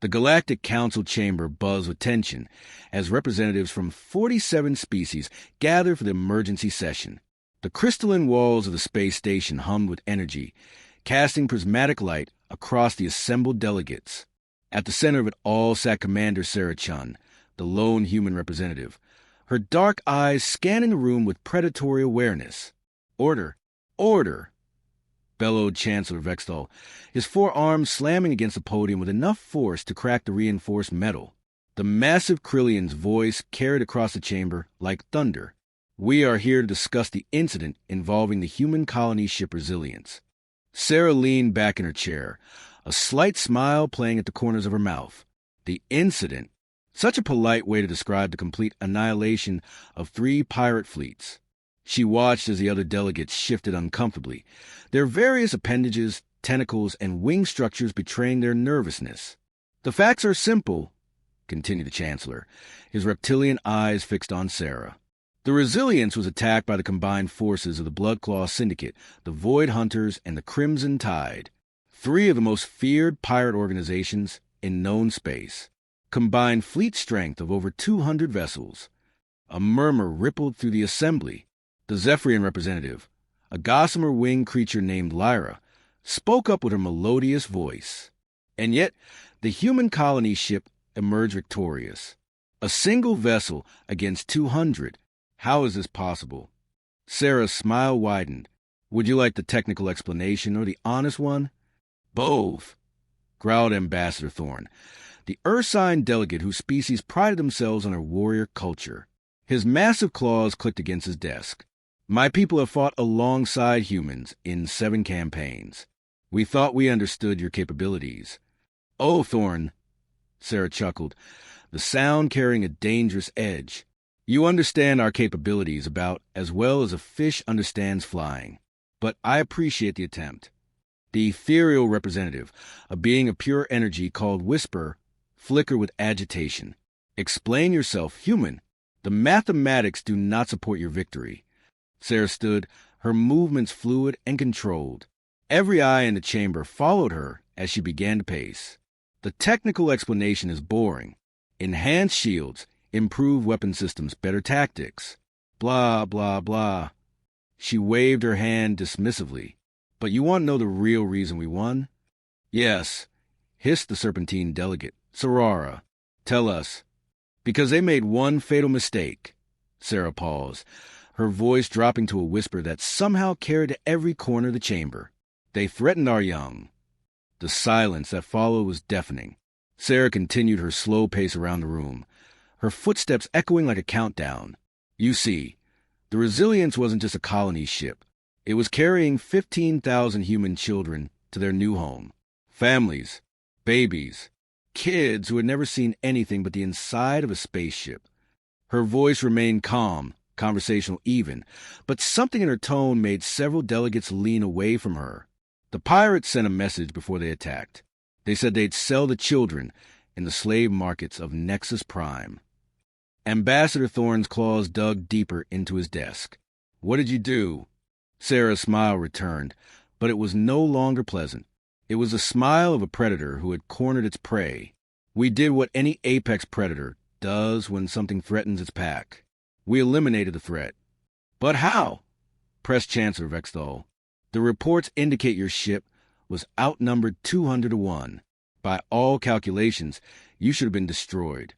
The Galactic Council chamber buzzed with tension as representatives from 47 species gathered for the emergency session. The crystalline walls of the space station hummed with energy, casting prismatic light across the assembled delegates. At the center of it all sat Commander Sarah Chen, the lone human representative, her dark eyes scanning the room with predatory awareness. "Order! Order!" bellowed Chancellor Vexthal, his forearms slamming against the podium with enough force to crack the reinforced metal. The massive Krillion's voice carried across the chamber like thunder. "We are here to discuss the incident involving the human colony ship Resilience." Sarah leaned back in her chair, a slight smile playing at the corners of her mouth. The incident. Such a polite way to describe the complete annihilation of 3 pirate fleets. She watched as the other delegates shifted uncomfortably, their various appendages, tentacles, and wing structures betraying their nervousness. "The facts are simple," continued the Chancellor, his reptilian eyes fixed on Sarah. "The Resilience was attacked by the combined forces of the Bloodclaw Syndicate, the Void Hunters, and the Crimson Tide, 3 of the most feared pirate organizations in known space. Combined fleet strength of over 200 vessels." A murmur rippled through the assembly. The Zephyrian representative, a gossamer winged creature named Lyra, spoke up with her melodious voice. And yet, the human colony ship emerged victorious. A single vessel against 200. How is this possible? Sarah's smile widened. "Would you like the technical explanation or the honest one?" "Both," growled Ambassador Thorne, the Ursine delegate whose species prided themselves on their warrior culture. His massive claws clicked against his desk. "My people have fought alongside humans in 7 campaigns. We thought we understood your capabilities." "Oh, Thorne," Sarah chuckled, the sound carrying a dangerous edge. "You understand our capabilities about as well as a fish understands flying. But I appreciate the attempt." The ethereal representative, a being of pure energy called Whisper, flickered with agitation. "Explain yourself, human. The mathematics do not support your victory." Sarah stood, her movements fluid and controlled. Every eye in the chamber followed her as she began to pace. "The technical explanation is boring. Enhanced shields, improved weapon systems, better tactics. Blah, blah, blah." She waved her hand dismissively. "But you want to know the real reason we won?" "Yes," hissed the Serpentine delegate. "Sarara, tell us." "Because they made one fatal mistake." Sarah paused, her voice dropping to a whisper that somehow carried to every corner of the chamber. "They threatened our young." The silence that followed was deafening. Sarah continued her slow pace around the room, her footsteps echoing like a countdown. "You see, the Resilience wasn't just a colony ship. It was carrying 15,000 human children to their new home. Families, babies, kids who had never seen anything but the inside of a spaceship." Her voice remained calm, conversational even, but something in her tone made several delegates lean away from her. The pirates sent a message before they attacked. They said they'd sell the children in the slave markets of Nexus Prime. Ambassador Thorne's claws dug deeper into his desk. "What did you do?" Sarah's smile returned, but it was no longer pleasant. It was the smile of a predator who had cornered its prey. "We did what any apex predator does when something threatens its pack. We eliminated the threat." "But how?" pressed Chancellor Vexthal. "The reports indicate your ship was outnumbered 200 to 1. By all calculations, you should have been destroyed."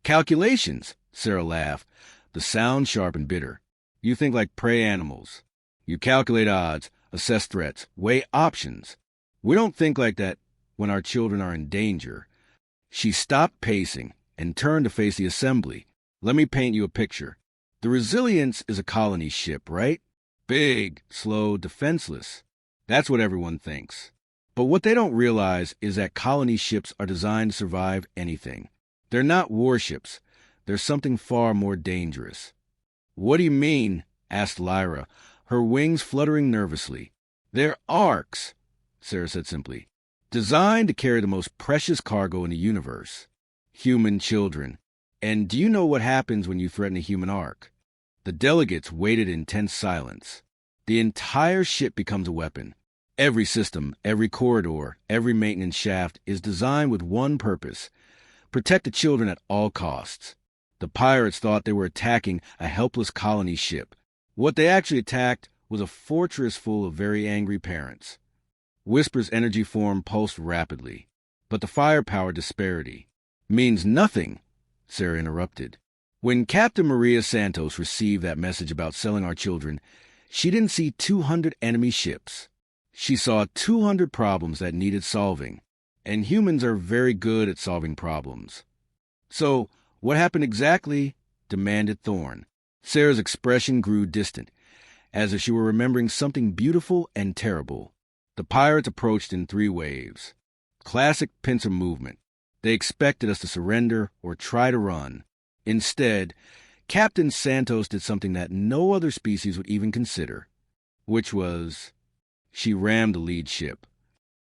"Calculations?" Sarah laughed, the sound sharp and bitter. "You think like prey animals. You calculate odds, assess threats, weigh options. We don't think like that when our children are in danger." She stopped pacing and turned to face the assembly. "Let me paint you a picture. The Resilience is a colony ship, right? Big, slow, defenseless. That's what everyone thinks. But what they don't realize is that colony ships are designed to survive anything. They're not warships. They're something far more dangerous." "What do you mean?" asked Lyra, her wings fluttering nervously. "They're arcs," Sarah said simply. "Designed to carry the most precious cargo in the universe. Human children. And do you know what happens when you threaten a human ark?" The delegates waited in tense silence. "The entire ship becomes a weapon. Every system, every corridor, every maintenance shaft is designed with one purpose: protect the children at all costs. The pirates thought they were attacking a helpless colony ship. What they actually attacked was a fortress full of very angry parents. Whisper's energy form pulsed rapidly, but the firepower disparity means nothing, Sarah interrupted. When Captain Maria Santos received that message about selling our children, she didn't see 200 enemy ships. She saw 200 problems that needed solving, and humans are very good at solving problems. So, what happened exactly? Demanded Thorne. Sarah's expression grew distant, as if she were remembering something beautiful and terrible. The pirates approached in 3 waves. Classic pincer movement. They expected us to surrender or try to run. Instead, Captain Santos did something that no other species would even consider, which was, she rammed the lead ship.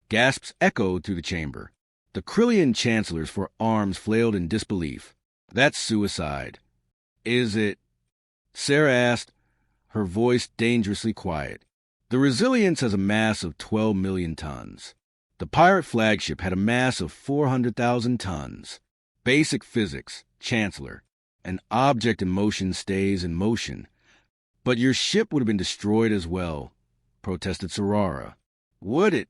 Gasps echoed through the chamber. The Krillian chancellors for arms flailed in disbelief. That's suicide. Is it? Sarah asked, her voice dangerously quiet. The Resilience has a mass of 12 million tons. The pirate flagship had a mass of 400,000 tons. Basic physics, Chancellor. An object in motion stays in motion. But your ship would have been destroyed as well, protested Sarara. Would it?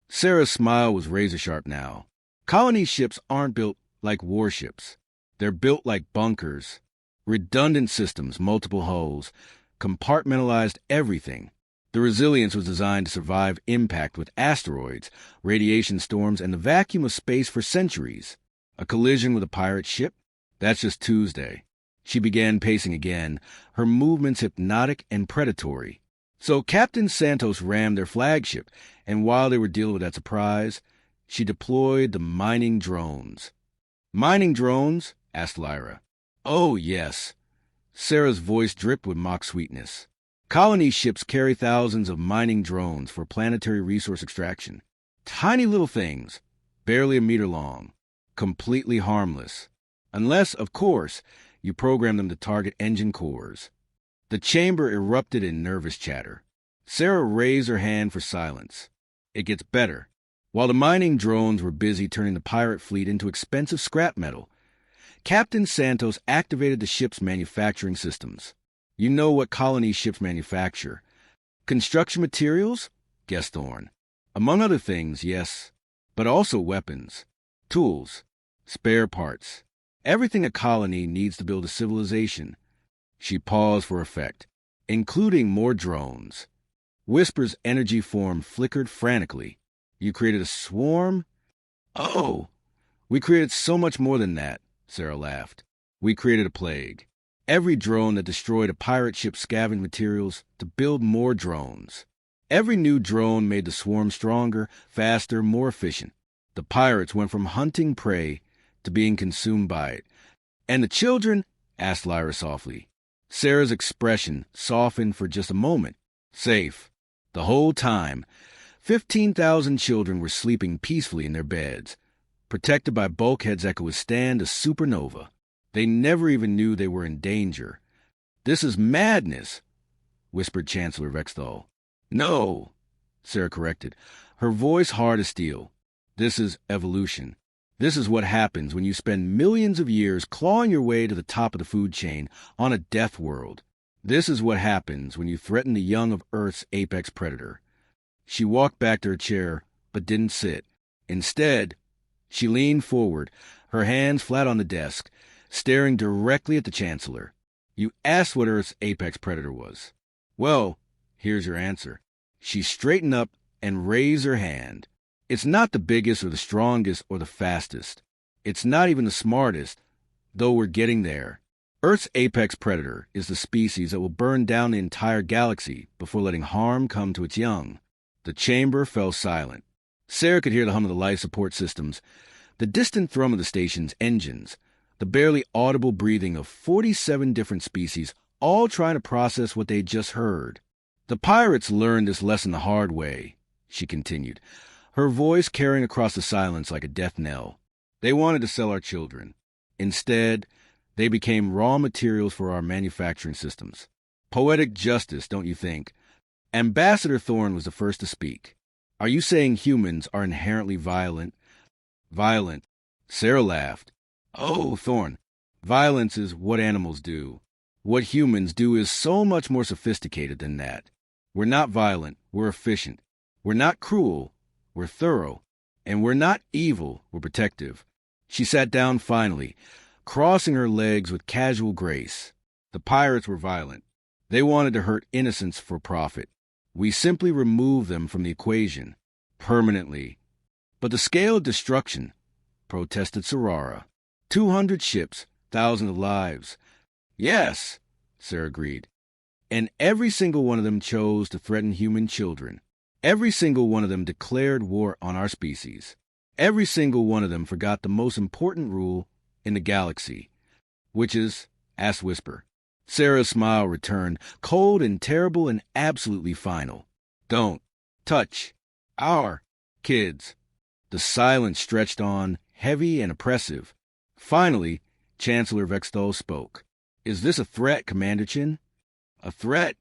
Sarah's smile was razor-sharp now. Colony ships aren't built like warships. They're built like bunkers. Redundant systems, multiple hulls, compartmentalized everything. The Resilience was designed to survive impact with asteroids, radiation storms, and the vacuum of space for centuries. A collision with a pirate ship? That's just Tuesday. She began pacing again, her movements hypnotic and predatory. So Captain Santos rammed their flagship, and while they were dealing with that surprise, she deployed the mining drones. Mining drones? Asked Lyra. Oh, yes. Sarah's voice dripped with mock sweetness. Colony ships carry thousands of mining drones for planetary resource extraction. Tiny little things, barely a meter long, completely harmless. Unless, of course, you program them to target engine cores. The chamber erupted in nervous chatter. Sarah raised her hand for silence. It gets better. While the mining drones were busy turning the pirate fleet into expensive scrap metal, Captain Santos activated the ship's manufacturing systems. You know what colony ships manufacture. Construction materials? Guessed Thorne. Among other things, yes, but also weapons, tools, spare parts. Everything a colony needs to build a civilization. She paused for effect, including more drones. Whisper's energy form flickered frantically. You created a swarm? Oh, we created so much more than that, Sarah laughed. We created a plague. Every drone that destroyed a pirate ship scavenged materials to build more drones. Every new drone made the swarm stronger, faster, more efficient. The pirates went from hunting prey to being consumed by it. And the children? Asked Lyra softly. Sarah's expression softened for just a moment. Safe. The whole time, 15,000 children were sleeping peacefully in their beds, protected by bulkheads that could withstand a supernova. They never even knew they were in danger. This is madness, whispered Chancellor Vexthal. No, Sarah corrected, her voice hard as steel. This is evolution. This is what happens when you spend millions of years clawing your way to the top of the food chain on a death world. This is what happens when you threaten the young of Earth's apex predator. She walked back to her chair, but didn't sit. Instead, she leaned forward, her hands flat on the desk, staring directly at the Chancellor. You asked what Earth's apex predator was. Well, here's your answer. She straightened up and raised her hand. It's not the biggest or the strongest or the fastest. It's not even the smartest, though we're getting there. Earth's apex predator is the species that will burn down the entire galaxy before letting harm come to its young. The chamber fell silent. Sarah could hear the hum of the life support systems, the distant thrum of the station's engines, the barely audible breathing of 47 different species, all trying to process what they'd just heard. The pirates learned this lesson the hard way, she continued, her voice carrying across the silence like a death knell. They wanted to sell our children. Instead, they became raw materials for our manufacturing systems. Poetic justice, don't you think? Ambassador Thorne was the first to speak. Are you saying humans are inherently violent? Violent. Sarah laughed. Oh, Thorn, violence is what animals do. What humans do is so much more sophisticated than that. We're not violent, we're efficient. We're not cruel, we're thorough. And we're not evil, we're protective. She sat down finally, crossing her legs with casual grace. The pirates were violent. They wanted to hurt innocents for profit. We simply removed them from the equation, permanently. But the scale of destruction, protested Sarara. 200 ships, thousands of lives. Yes, Sarah agreed. And every single one of them chose to threaten human children. Every single one of them declared war on our species. Every single one of them forgot the most important rule in the galaxy, which is, ask Whisper. Sarah's smile returned, cold and terrible and absolutely final. Don't touch our kids. The silence stretched on, heavy and oppressive. Finally, Chancellor Vexthal spoke. Is this a threat, Commander Chen? A threat?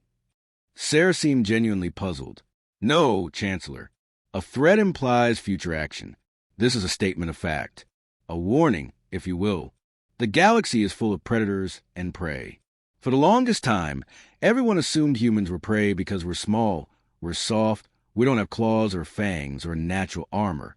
Sarah seemed genuinely puzzled. No, Chancellor. A threat implies future action. This is a statement of fact. A warning, if you will. The galaxy is full of predators and prey. For the longest time, everyone assumed humans were prey because we're small, we're soft, we don't have claws or fangs or natural armor.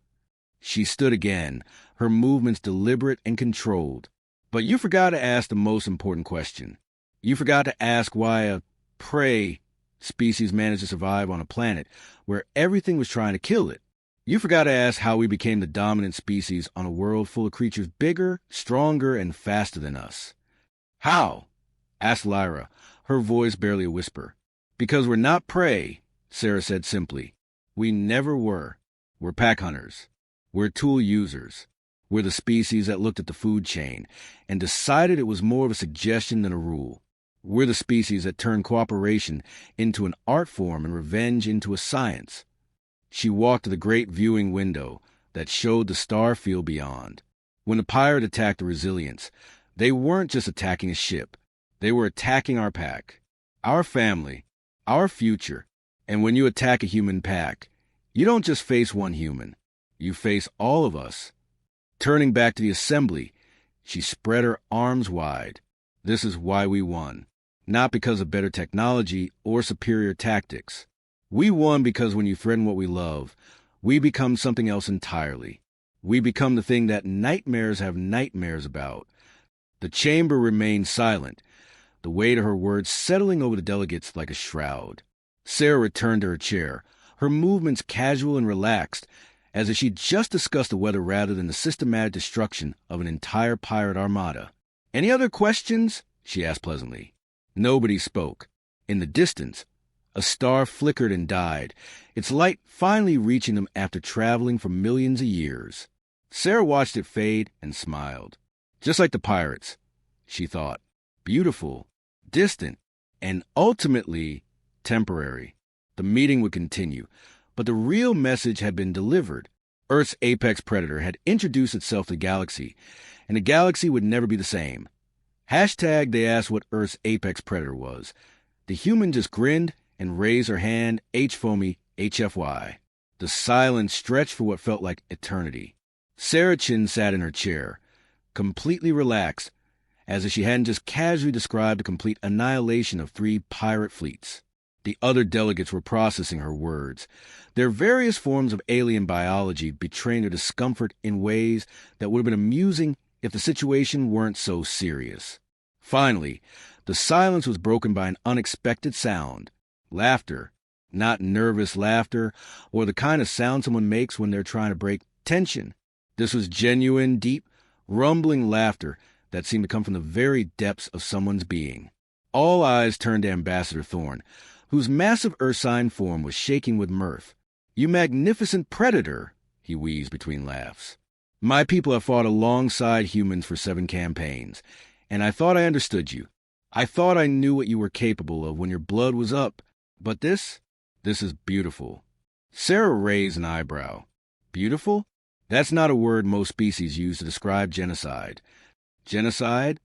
She stood again, her movements deliberate and controlled. But you forgot to ask the most important question. You forgot to ask why a prey species managed to survive on a planet where everything was trying to kill it. You forgot to ask how we became the dominant species on a world full of creatures bigger, stronger, and faster than us. How? Asked Lyra, her voice barely a whisper. Because we're not prey, Sarah said simply. We never were. We're pack hunters. We're tool users. We're the species that looked at the food chain and decided it was more of a suggestion than a rule. We're the species that turned cooperation into an art form and revenge into a science. She walked to the great viewing window that showed the star field beyond. When the pirate attacked the Resilience, they weren't just attacking a ship. They were attacking our pack, our family, our future. And when you attack a human pack, you don't just face one human. You face all of us. Turning back to the assembly, she spread her arms wide. This is why we won. Not because of better technology or superior tactics. We won because when you threaten what we love, we become something else entirely. We become the thing that nightmares have nightmares about. The chamber remained silent, the weight of her words settling over the delegates like a shroud. Sarah returned to her chair, her movements casual and relaxed, as if she'd just discussed the weather rather than the systematic destruction of an entire pirate armada. Any other questions? She asked pleasantly. Nobody spoke. In the distance, a star flickered and died, its light finally reaching them after traveling for millions of years. Sarah watched it fade and smiled. Just like the pirates, she thought. Beautiful, distant, and ultimately temporary. The meeting would continue, but the real message had been delivered. Earth's apex predator had introduced itself to the galaxy, and the galaxy would never be the same. They asked what Earth's apex predator was. The human just grinned and raised her hand, HFY. The silence stretched for what felt like eternity. Sarah Chen sat in her chair, completely relaxed, as if she hadn't just casually described a complete annihilation of 3 pirate fleets. The other delegates were processing her words. Their various forms of alien biology betraying their discomfort in ways that would have been amusing if the situation weren't so serious. Finally, the silence was broken by an unexpected sound. Laughter. Not nervous laughter, or the kind of sound someone makes when they're trying to break tension. This was genuine, deep, rumbling laughter that seemed to come from the very depths of someone's being. All eyes turned to Ambassador Thorn, whose massive Ursine form was shaking with mirth. "You magnificent predator," he wheezed between laughs. "My people have fought alongside humans for 7 campaigns, and I thought I understood you. I thought I knew what you were capable of when your blood was up. But this is beautiful." Sarah raised an eyebrow. Beautiful? That's not a word most species use to describe genocide. Genocide?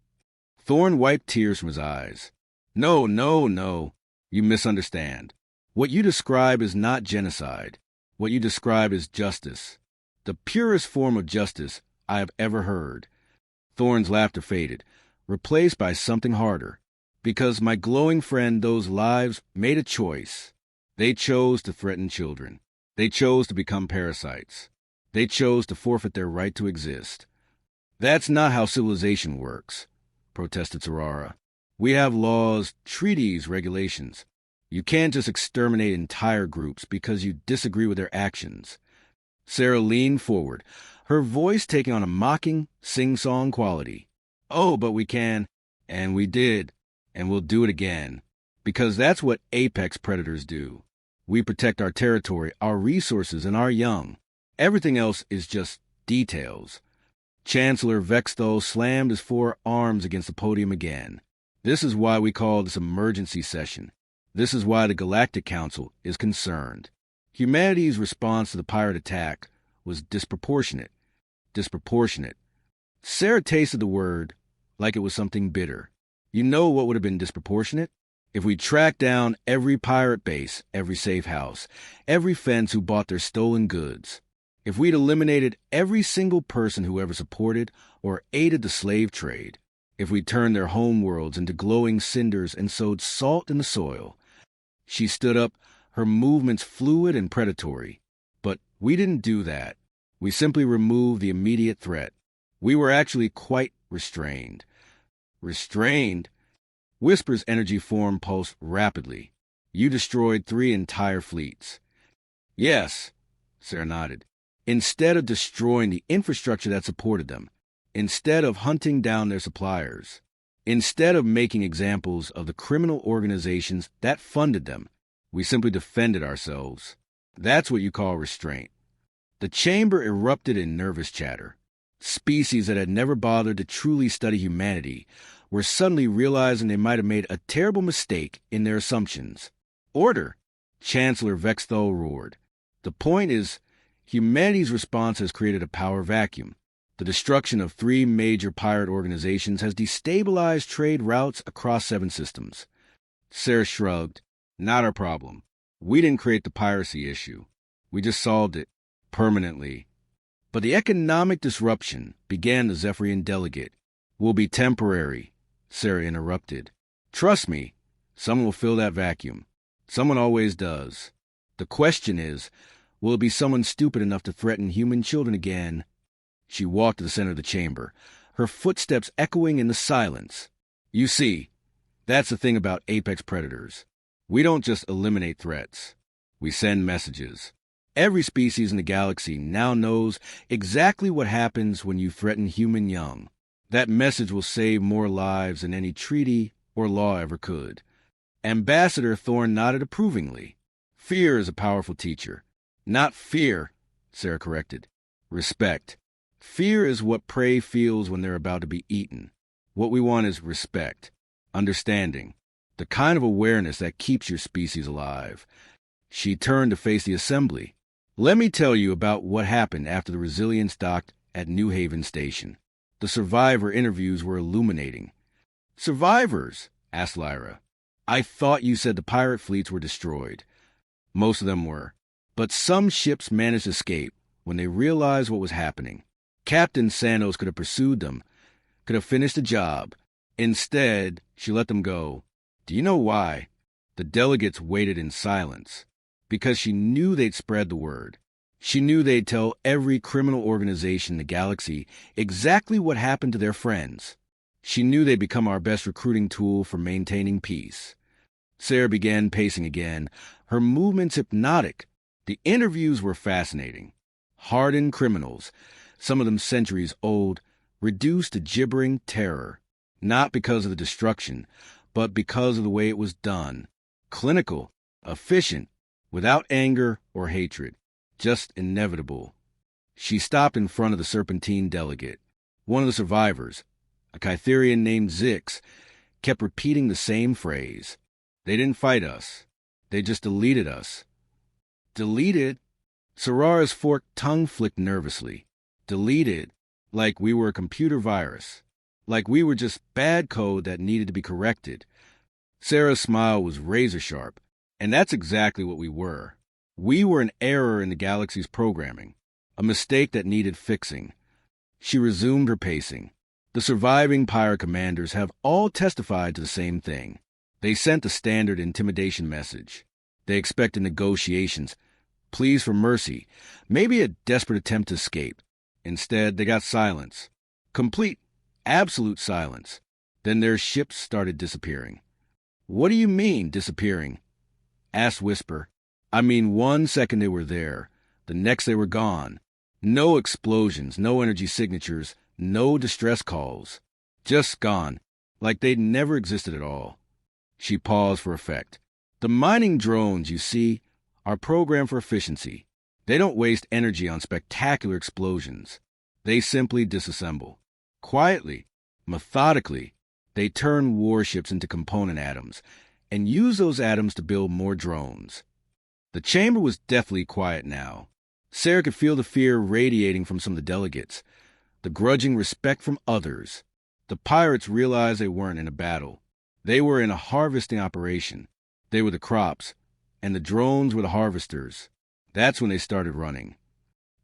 Thorn wiped tears from his eyes. No. You misunderstand. What you describe is not genocide. What you describe is justice. The purest form of justice I have ever heard. Thorne's laughter faded, replaced by something harder. Because my glowing friend, those lives made a choice. They chose to threaten children. They chose to become parasites. They chose to forfeit their right to exist. That's not how civilization works, protested Sarah. We have laws, treaties, regulations. You can't just exterminate entire groups because you disagree with their actions. Sarah leaned forward, her voice taking on a mocking, sing-song quality. Oh, but we can, and we did, and we'll do it again. Because that's what apex predators do. We protect our territory, our resources, and our young. Everything else is just details. Chancellor Vexthal slammed his forearms against the podium again. This is why we call this emergency session. This is why the Galactic Council is concerned. Humanity's response to the pirate attack was disproportionate. Disproportionate. Sarah tasted the word like it was something bitter. You know what would have been disproportionate? If we tracked down every pirate base, every safe house, every fence who bought their stolen goods. If we'd eliminated every single person who ever supported or aided the slave trade. If we turned their homeworlds into glowing cinders and sowed salt in the soil. She stood up, her movements fluid and predatory. But we didn't do that. We simply removed the immediate threat. We were actually quite restrained. Restrained? Whisper's energy form pulsed rapidly. You destroyed 3 entire fleets. Yes, Sarah nodded. Instead of destroying the infrastructure that supported them. Instead of hunting down their suppliers. Instead of making examples of the criminal organizations that funded them, we simply defended ourselves. That's what you call restraint. The chamber erupted in nervous chatter. Species that had never bothered to truly study humanity were suddenly realizing they might have made a terrible mistake in their assumptions. Order! Chancellor Vexthal roared. The point is, humanity's response has created a power vacuum. The destruction of 3 major pirate organizations has destabilized trade routes across 7 systems. Sarah shrugged. Not our problem. We didn't create the piracy issue. We just solved it permanently. But the economic disruption, began the Zephyrian delegate, will be temporary, Sarah interrupted. Trust me, someone will fill that vacuum. Someone always does. The question is, will it be someone stupid enough to threaten human children again? She walked to the center of the chamber, her footsteps echoing in the silence. You see, that's the thing about apex predators. We don't just eliminate threats. We send messages. Every species in the galaxy now knows exactly what happens when you threaten human young. That message will save more lives than any treaty or law ever could. Ambassador Thorne nodded approvingly. Fear is a powerful teacher. Not fear, Sarah corrected. Respect. Fear is what prey feels when they're about to be eaten. What we want is respect, understanding, the kind of awareness that keeps your species alive. She turned to face the assembly. Let me tell you about what happened after the Resilience docked at New Haven Station. The survivor interviews were illuminating. Survivors? Asked Lyra. I thought you said the pirate fleets were destroyed. Most of them were. But some ships managed to escape when they realized what was happening. Captain Santos could have pursued them, could have finished the job. Instead, she let them go. Do you know why? The delegates waited in silence. Because she knew they'd spread the word. She knew they'd tell every criminal organization in the galaxy exactly what happened to their friends. She knew they'd become our best recruiting tool for maintaining peace. Sarah began pacing again, her movements hypnotic. The interviews were fascinating. Hardened criminals, some of them centuries old, reduced to gibbering terror. Not because of the destruction, but because of the way it was done. Clinical, efficient, without anger or hatred, just inevitable. She stopped in front of the Serpentine delegate. One of the survivors, a Kytherian named Zix, kept repeating the same phrase. They didn't fight us. They just deleted us. Deleted? Sarara's forked tongue flicked nervously. Deleted, like we were a computer virus. Like we were just bad code that needed to be corrected. Sarah's smile was razor sharp. And that's exactly what we were. We were an error in the galaxy's programming, a mistake that needed fixing. She resumed her pacing. The surviving pirate commanders have all testified to the same thing. They sent the standard intimidation message. They expected negotiations, pleas for mercy, maybe a desperate attempt to escape. Instead, they got silence. Complete, absolute silence. Then their ships started disappearing. "What do you mean, disappearing?" asked Whisper. "I mean, 1 second they were there. The next they were gone. No explosions, no energy signatures, no distress calls. Just gone, like they'd never existed at all." She paused for effect. "The mining drones, you see, are programmed for efficiency. They don't waste energy on spectacular explosions. They simply disassemble. Quietly, methodically, they turn warships into component atoms and use those atoms to build more drones." The chamber was deathly quiet now. Sarah could feel the fear radiating from some of the delegates, the grudging respect from others. The pirates realized they weren't in a battle. They were in a harvesting operation. They were the crops, and the drones were the harvesters. That's when they started running.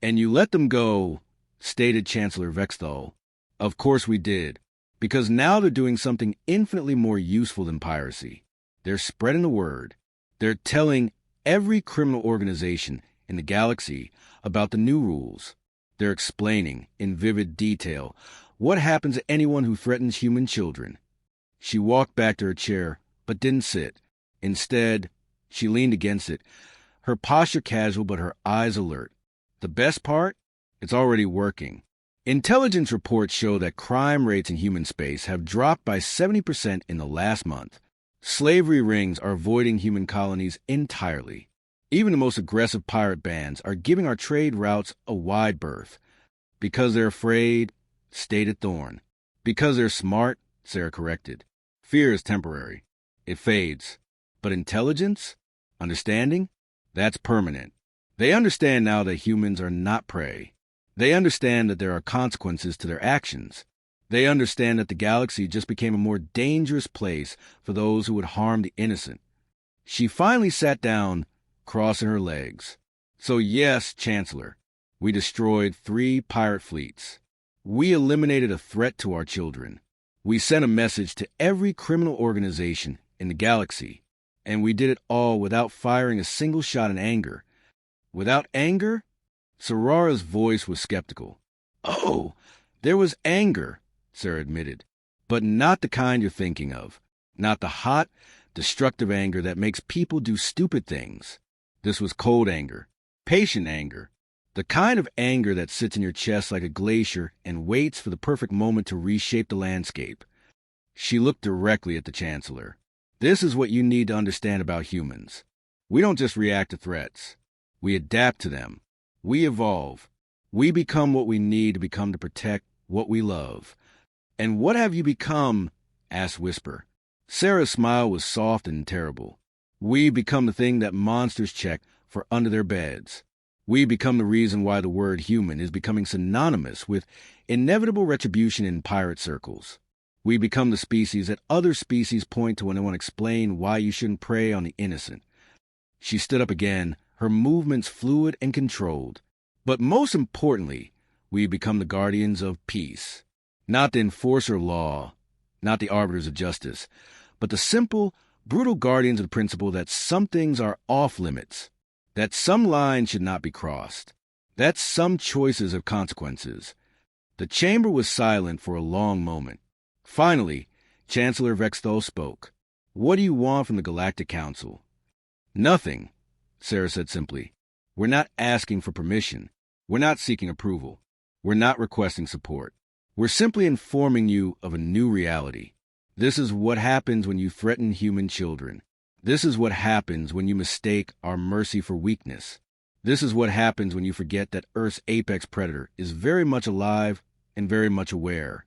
"And you let them go," stated Chancellor Vexthal. "Of course we did, because now they're doing something infinitely more useful than piracy. They're spreading the word. They're telling every criminal organization in the galaxy about the new rules. They're explaining, in vivid detail, what happens to anyone who threatens human children." She walked back to her chair, but didn't sit. Instead, she leaned against it, her posture casual but her eyes alert. "The best part? It's already working. Intelligence reports show that crime rates in human space have dropped by 70% in the last month. Slavery rings are avoiding human colonies entirely. Even the most aggressive pirate bands are giving our trade routes a wide berth. Because they're afraid," stated Thorne. "Because they're smart," Sarah corrected. "Fear is temporary. It fades. But intelligence, understanding, that's permanent. They understand now that humans are not prey. They understand that there are consequences to their actions. They understand that the galaxy just became a more dangerous place for those who would harm the innocent." She finally sat down, crossing her legs. "So yes, Chancellor, we destroyed 3 pirate fleets. We eliminated a threat to our children. We sent a message to every criminal organization in the galaxy, and we did it all without firing a single shot in anger." "Without anger?" Sorara's voice was skeptical. "Oh, there was anger," Sarah admitted, "but not the kind you're thinking of. Not the hot, destructive anger that makes people do stupid things. This was cold anger, patient anger, the kind of anger that sits in your chest like a glacier and waits for the perfect moment to reshape the landscape." She looked directly at the Chancellor. "This is what you need to understand about humans. We don't just react to threats. We adapt to them. We evolve. We become what we need to become to protect what we love." "And what have you become?" asked Whisper. Sarah's smile was soft and terrible. "We become the thing that monsters check for under their beds. We become the reason why the word human is becoming synonymous with inevitable retribution in pirate circles. We become the species that other species point to when they want to explain why you shouldn't prey on the innocent." She stood up again, her movements fluid and controlled. "But most importantly, we become the guardians of peace. Not the enforcer of law, not the arbiters of justice, but the simple, brutal guardians of the principle that some things are off limits, that some lines should not be crossed, that some choices have consequences." The chamber was silent for a long moment. Finally, Chancellor Vexthal spoke. "What do you want from the Galactic Council?" "Nothing," Sarah said simply. "We're not asking for permission. We're not seeking approval. We're not requesting support. We're simply informing you of a new reality. This is what happens when you threaten human children. This is what happens when you mistake our mercy for weakness. This is what happens when you forget that Earth's apex predator is very much alive and very much aware."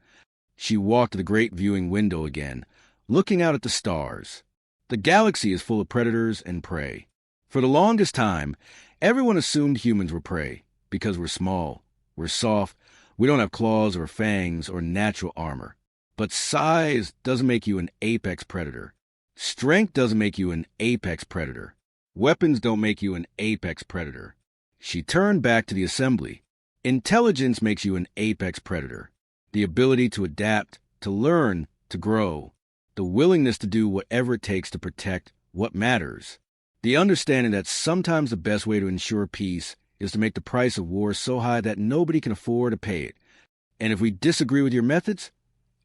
She walked to the great viewing window again, looking out at the stars. "The galaxy is full of predators and prey. For the longest time, everyone assumed humans were prey because we're small, we're soft, we don't have claws or fangs or natural armor. But size doesn't make you an apex predator. Strength doesn't make you an apex predator. Weapons don't make you an apex predator. She turned back to the assembly. Intelligence makes you an apex predator. The ability to adapt, to learn, to grow. The willingness to do whatever it takes to protect what matters. The understanding that sometimes the best way to ensure peace is to make the price of war so high that nobody can afford to pay it. And if we disagree with your methods,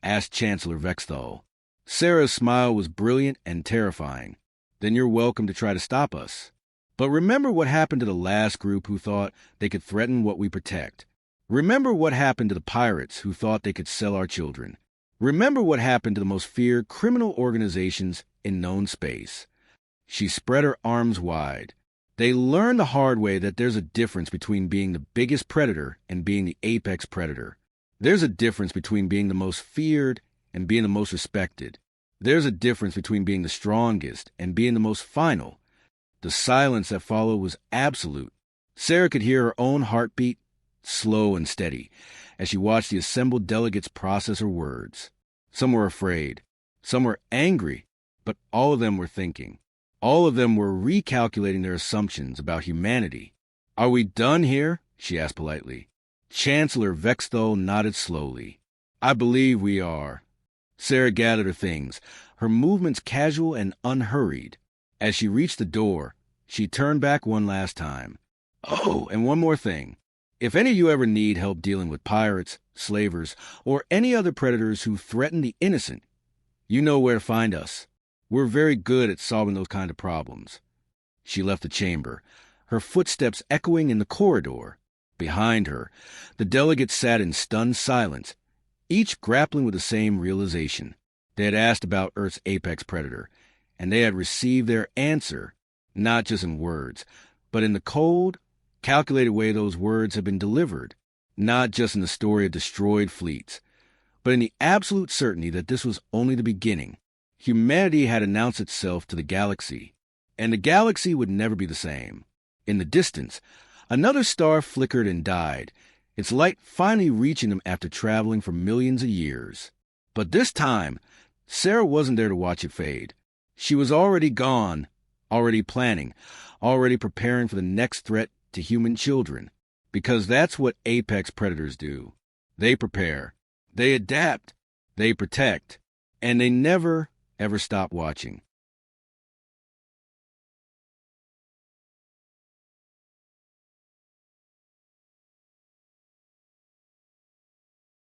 ask Chancellor Vexthal. Sarah's smile was brilliant and terrifying. Then you're welcome to try to stop us. But remember what happened to the last group who thought they could threaten what we protect. Remember what happened to the pirates who thought they could sell our children. Remember what happened to the most feared criminal organizations in known space. She spread her arms wide. They learned the hard way that there's a difference between being the biggest predator and being the apex predator. There's a difference between being the most feared and being the most respected. There's a difference between being the strongest and being the most final. The silence that followed was absolute. Sarah could hear her own heartbeat, slow and steady, as she watched the assembled delegates process her words. Some were afraid. Some were angry. But all of them were thinking. All of them were recalculating their assumptions about humanity. "Are we done here?" she asked politely. Chancellor Vexthal nodded slowly. "I believe we are." Sarah gathered her things, her movements casual and unhurried. As she reached the door, she turned back one last time. "Oh, and one more thing. If any of you ever need help dealing with pirates, slavers, or any other predators who threaten the innocent, you know where to find us. We're very good at solving those kind of problems." She left the chamber, her footsteps echoing in the corridor. Behind her, the delegates sat in stunned silence, each grappling with the same realization. They had asked about Earth's apex predator, and they had received their answer, not just in words, but in the cold, calculated way those words had been delivered, not just in the story of destroyed fleets, but in the absolute certainty that this was only the beginning. Humanity had announced itself to the galaxy, and the galaxy would never be the same. In the distance, another star flickered and died, its light finally reaching them after traveling for millions of years. But this time, Sarah wasn't there to watch it fade. She was already gone, already planning, already preparing for the next threat to human children. Because that's what apex predators do. They prepare, they adapt, they protect, and they never, ever stop watching.